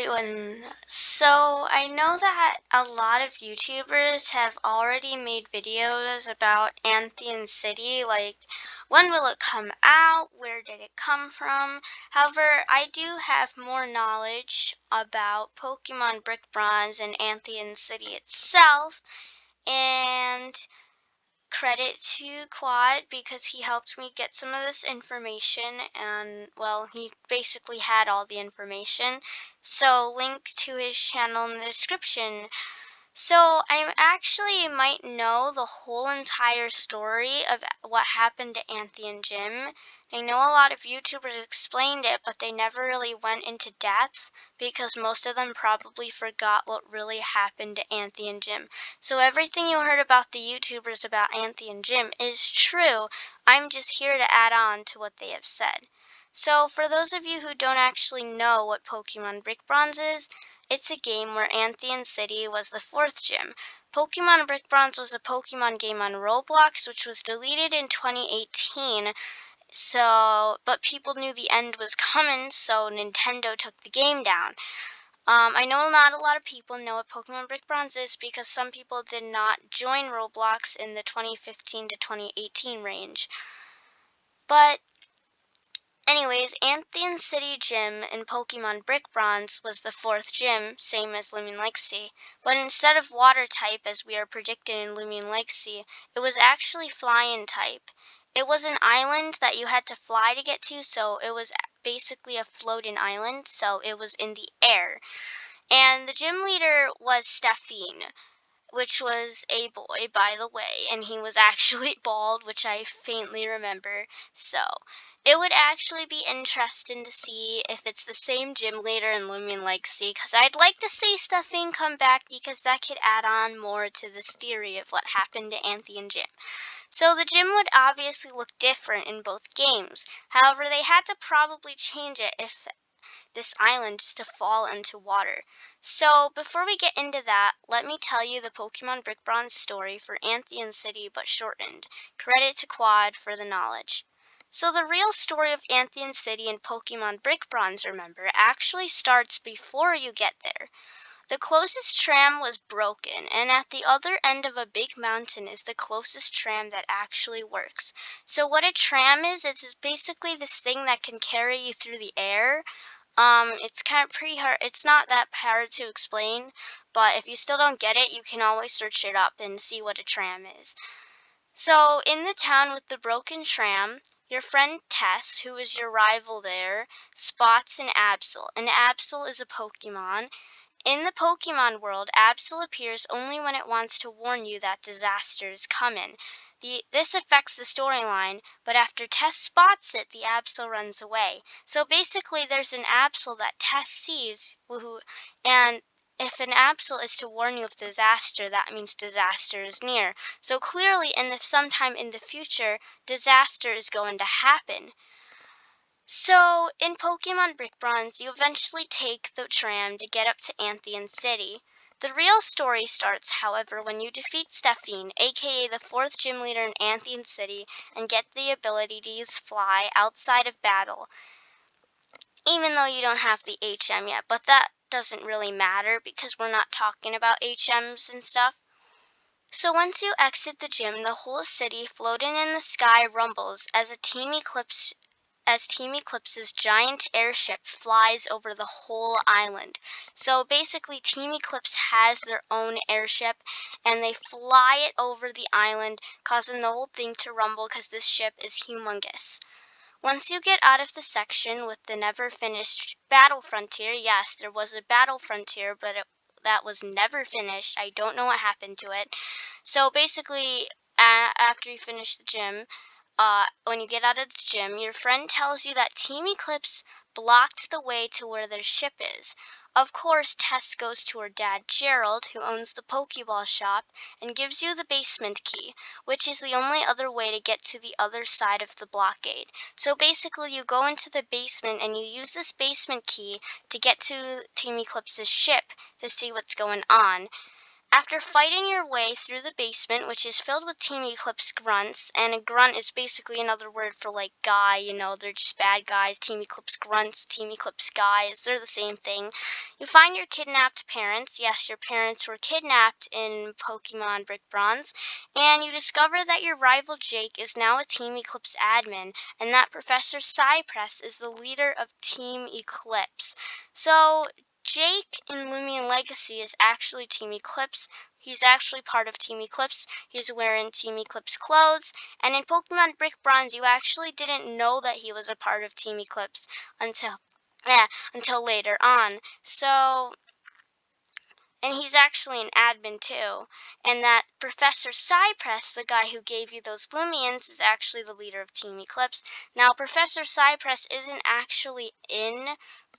everyone. So I know that a lot of YouTubers have already made videos about Anthian City, like when will it come out, where did it come from. However, I do have more knowledge about Pokemon Brick Bronze and Anthian City itself, and credit to Quad because he helped me get some of this information, and well, he basically had all the information. So link to his channel in the description. So I actually might know the whole entire story of what happened to Anthony and Jim. I know a lot of YouTubers explained it, but they never really went into depth because most of them probably forgot what really happened to Anthony and Jim. So everything you heard about the YouTubers about Anthony and Jim is true. I'm just here to add on to what they have said. So for those of you who don't actually know what Pokemon Brick Bronze is, it's a game where Anthian City was the fourth gym. Pokemon Brick Bronze was a Pokemon game on Roblox, which was deleted in 2018. But people knew the end was coming, so Nintendo took the game down. I know not a lot of people know what Pokemon Brick Bronze is because some people did not join Roblox in the 2015 to 2018 range. But anyways, Anthian City Gym in Pokemon Brick Bronze was the fourth gym, same as Lumion Legacy. But instead of water type, as we are predicted in Lumion Legacy, it was actually flying type. It was an island that you had to fly to get to, so it was basically a floating island, so it was in the air. And the gym leader was Stephine, which was a boy, by the way, and he was actually bald, which I faintly remember. So it would actually be interesting to see if it's the same gym leader in Lumion Legacy, because I'd like to see Stephine come back because that could add on more to this theory of what happened to Anthy and Jim. So the gym would obviously look different in both games. However, they had to probably change it if this island is to fall into water. So before we get into that, let me tell you the Pokemon Brick Bronze story for Anthian City but shortened. Credit to Quad for the knowledge. So the real story of Anthian City and Pokemon Brick Bronze, remember, actually starts before you get there. The closest tram was broken, and at the other end of a big mountain is the closest tram that actually works. So what a tram is, it's basically this thing that can carry you through the air. It's kind of pretty hard. It's not that hard to explain, but if you still don't get it, you can always search it up and see what a tram is. So, in the town with the broken tram, your friend Tess, who is your rival there, spots an Absol. An Absol is a Pokemon. In the Pokemon world, Absol appears only when it wants to warn you that disaster is coming. This affects the storyline, but after Tess spots it, the Absol runs away. So basically, there's an Absol that Tess sees, and if an Absol is to warn you of disaster, that means disaster is near. So clearly, sometime in the future, disaster is going to happen. So, in Pokemon Brick Bronze, you eventually take the tram to get up to Anthian City. The real story starts, however, when you defeat Stephine, aka the fourth gym leader in Anthian City, and get the ability to use Fly outside of battle, even though you don't have the HM yet, but that doesn't really matter because we're not talking about HMs and stuff. So once you exit the gym, the whole city floating in the sky rumbles as Team Eclipse's giant airship flies over the whole island. So basically, Team Eclipse has their own airship, and they fly it over the island, causing the whole thing to rumble because this ship is humongous. Once you get out of the section with the never-finished Battle Frontier, yes, there was a Battle Frontier, but that was never finished. I don't know what happened to it. So basically, after you finish the gym, when you get out of the gym, your friend tells you that Team Eclipse blocked the way to where their ship is. Of course, Tess goes to her dad, Gerald, who owns the Pokeball shop, and gives you the basement key, which is the only other way to get to the other side of the blockade. So basically, you go into the basement and you use this basement key to get to Team Eclipse's ship to see what's going on. After fighting your way through the basement, which is filled with Team Eclipse grunts, and a grunt is basically another word for like guy, they're just bad guys. Team Eclipse grunts, Team Eclipse guys, they're the same thing. You find your kidnapped parents. Yes, your parents were kidnapped in Pokemon Brick Bronze, and you discover that your rival Jake is now a Team Eclipse admin, and that Professor Cypress is the leader of Team Eclipse. So Jake in Lumion Legacy is actually Team Eclipse. He's actually part of Team Eclipse. He's wearing Team Eclipse clothes. And in Pokemon Brick Bronze, you actually didn't know that he was a part of Team Eclipse until until later on. So, and he's actually an admin too. And that Professor Cypress, the guy who gave you those Lumions, is actually the leader of Team Eclipse. Now, Professor Cypress isn't actually in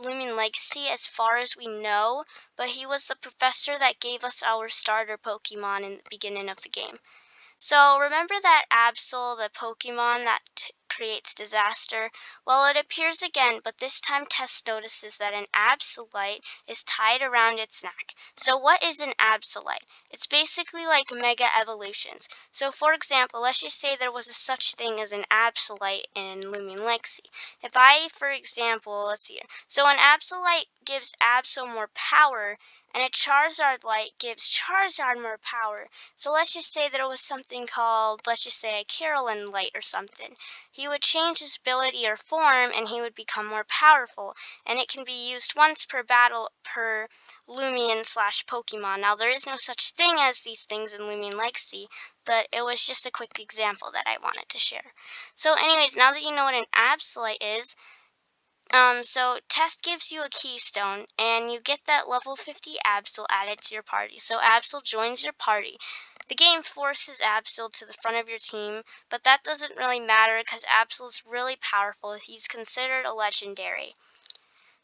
Lumion Legacy as far as we know, but he was the professor that gave us our starter Pokemon in the beginning of the game. So remember that Absol, the Pokemon that creates disaster? Well, it appears again, but this time Tess notices that an Absolite is tied around its neck. So what is an Absolite? It's basically like Mega Evolutions. So for example, let's just say there was a such thing as an Absolite in Lumion Legacy. If I, for example, let's see here. So an Absolite gives Absol more power, and a Charizard Light gives Charizard more power. So let's just say there was something called, let's just say a Carolyn Light or something. He would change his ability or form and he would become more powerful. And it can be used once per battle per Lumion/Pokemon. Now there is no such thing as these things in Lumion Legacy, but it was just a quick example that I wanted to share. So anyways, now that you know what an Absolite is, so Test gives you a keystone, and you get that level 50 Absol added to your party. So Absol joins your party. The game forces Absol to the front of your team, but that doesn't really matter because Absol's really powerful. He's considered a legendary.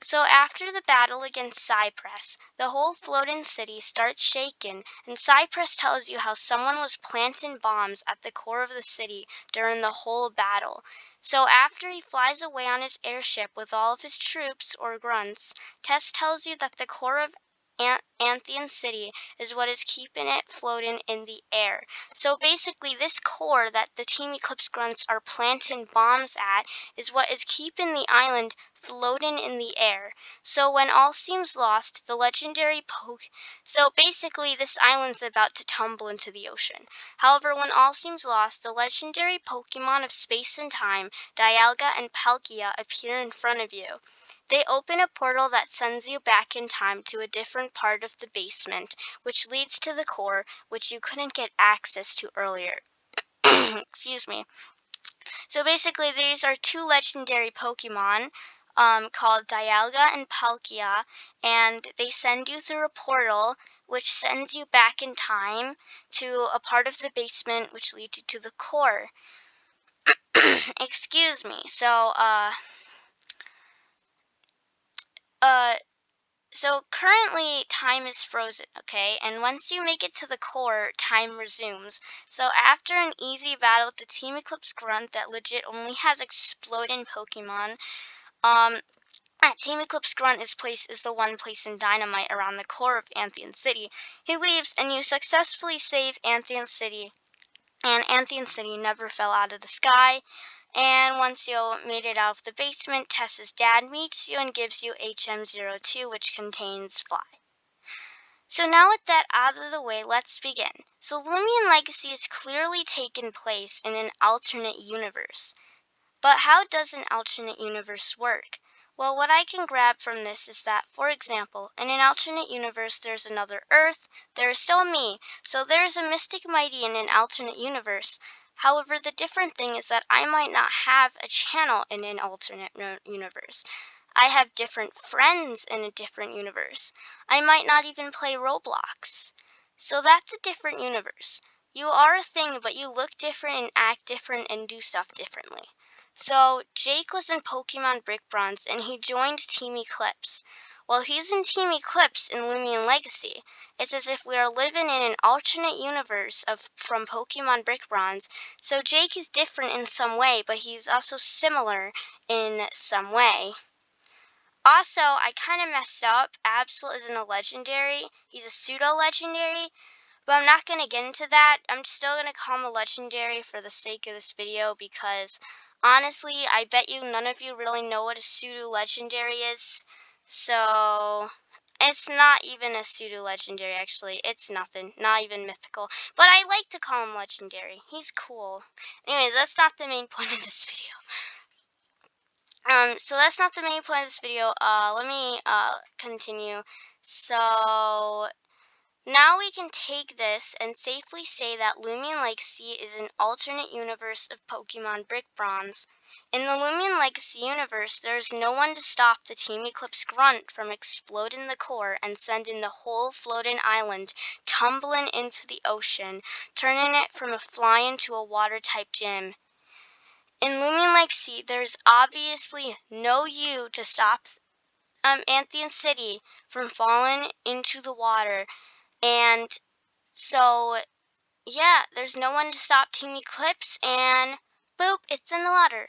So after the battle against Cypress, the whole floating city starts shaking, and Cypress tells you how someone was planting bombs at the core of the city during the whole battle. So after he flies away on his airship with all of his troops, or grunts, Tess tells you that the core of ATLANTHIAN City is what is keeping it floating in the air. So basically, this core that the Team Eclipse grunts are planting bombs at is what is keeping the island floating in the air. So when all seems lost, the legendary So basically, this island's about to tumble into the ocean. However, when all seems lost, the legendary Pokemon of space and time, Dialga and Palkia, appear in front of you. They open a portal that sends you back in time to a different part of the basement, which leads to the core, which you couldn't get access to earlier. Excuse me. So basically, these are two legendary Pokemon called Dialga and Palkia, and they send you through a portal which sends you back in time to a part of the basement which leads you to the core. Excuse me. So currently time is frozen, okay? And once you make it to the core, time resumes. So after an easy battle with the Team Eclipse grunt that legit only has exploding Pokemon, Team Eclipse grunt is the one placing dynamite around the core of ATLANTHIAN City. He leaves and you successfully save ATLANTHIAN City, and ATLANTHIAN City never fell out of the sky. And once you made it out of the basement, Tess's dad meets you and gives you HM02, which contains Fly. So now with that out of the way, let's begin. So Lumion Legacy is clearly taken place in an alternate universe. But how does an alternate universe work? Well, what I can grab from this is that, for example, in an alternate universe there's another Earth, there is still me, so there is a Mystic Mighty in an alternate universe. However, the different thing is that I might not have a channel in an alternate universe. I have different friends in a different universe. I might not even play Roblox. So that's a different universe. You are a thing, but you look different and act different and do stuff differently. So Jake was in Pokemon Brick Bronze and he joined Team Eclipse. Well, he's in Team Eclipse in Lumion Legacy. It's as if we are living in an alternate universe from Pokemon Brick Bronze. So Jake is different in some way, but he's also similar in some way. Also, I kind of messed up. Absol isn't a legendary. He's a pseudo-legendary. But I'm not going to get into that. I'm still going to call him a legendary for the sake of this video because, honestly, I bet you none of you really know what a pseudo legendary is. So, it's not even a pseudo legendary, actually. It's nothing. Not even mythical. But I like to call him legendary. He's cool. Anyways, that's not the main point of this video. So that's not the main point of this video. Let me continue. So now we can take this and safely say that Lumion Legacy is an alternate universe of Pokemon Brick Bronze. In the Lumion Legacy universe, there's no one to stop the Team Eclipse Grunt from exploding the core and sending the whole floating island tumbling into the ocean, turning it from a fly to a water-type gym. In Lumion Legacy, there's obviously no you to stop Anthian City from falling into the water, and so yeah, there's no one to stop Team Eclipse, and boop, it's in the water.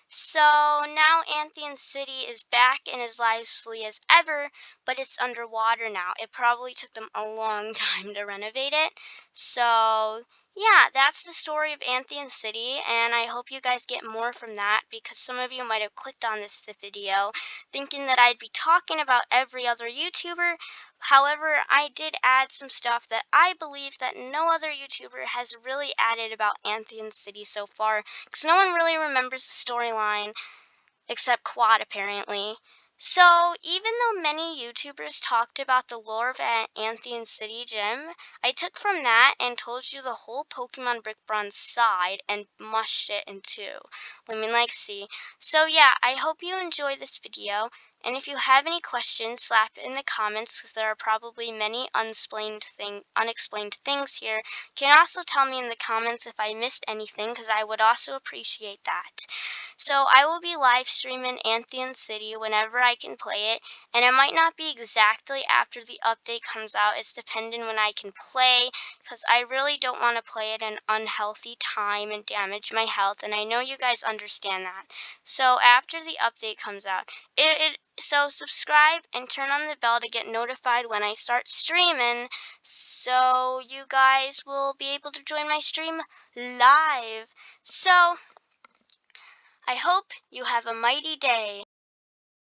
So now Anthian City is back and as lively as ever, but it's underwater now. It probably took them a long time to renovate it. So yeah, that's the story of Anthian City, and I hope you guys get more from that because some of you might have clicked on this video thinking that I'd be talking about every other YouTuber. However, I did add some stuff that I believe that no other YouTuber has really added about Anthian City so far, because no one really remembers the storyline except Quad apparently. So even though many YouTubers talked about the lore of Anthian City Gym, I took from that and told you the whole Pokemon Brick Bronze side and mushed it into Lumion Legacy. So yeah, I hope you enjoy this video, and if you have any questions, slap it in the comments because there are probably many unexplained things here. You can also tell me in the comments if I missed anything because I would also appreciate that. So I will be live streaming Anthian City whenever I can play it, and it might not be exactly after the update comes out. It's depending when I can play, because I really don't want to play at an unhealthy time and damage my health, and I know you guys understand that. So after the update comes out, so subscribe and turn on the bell to get notified when I start streaming, so you guys will be able to join my stream live. So I hope you have a mighty day.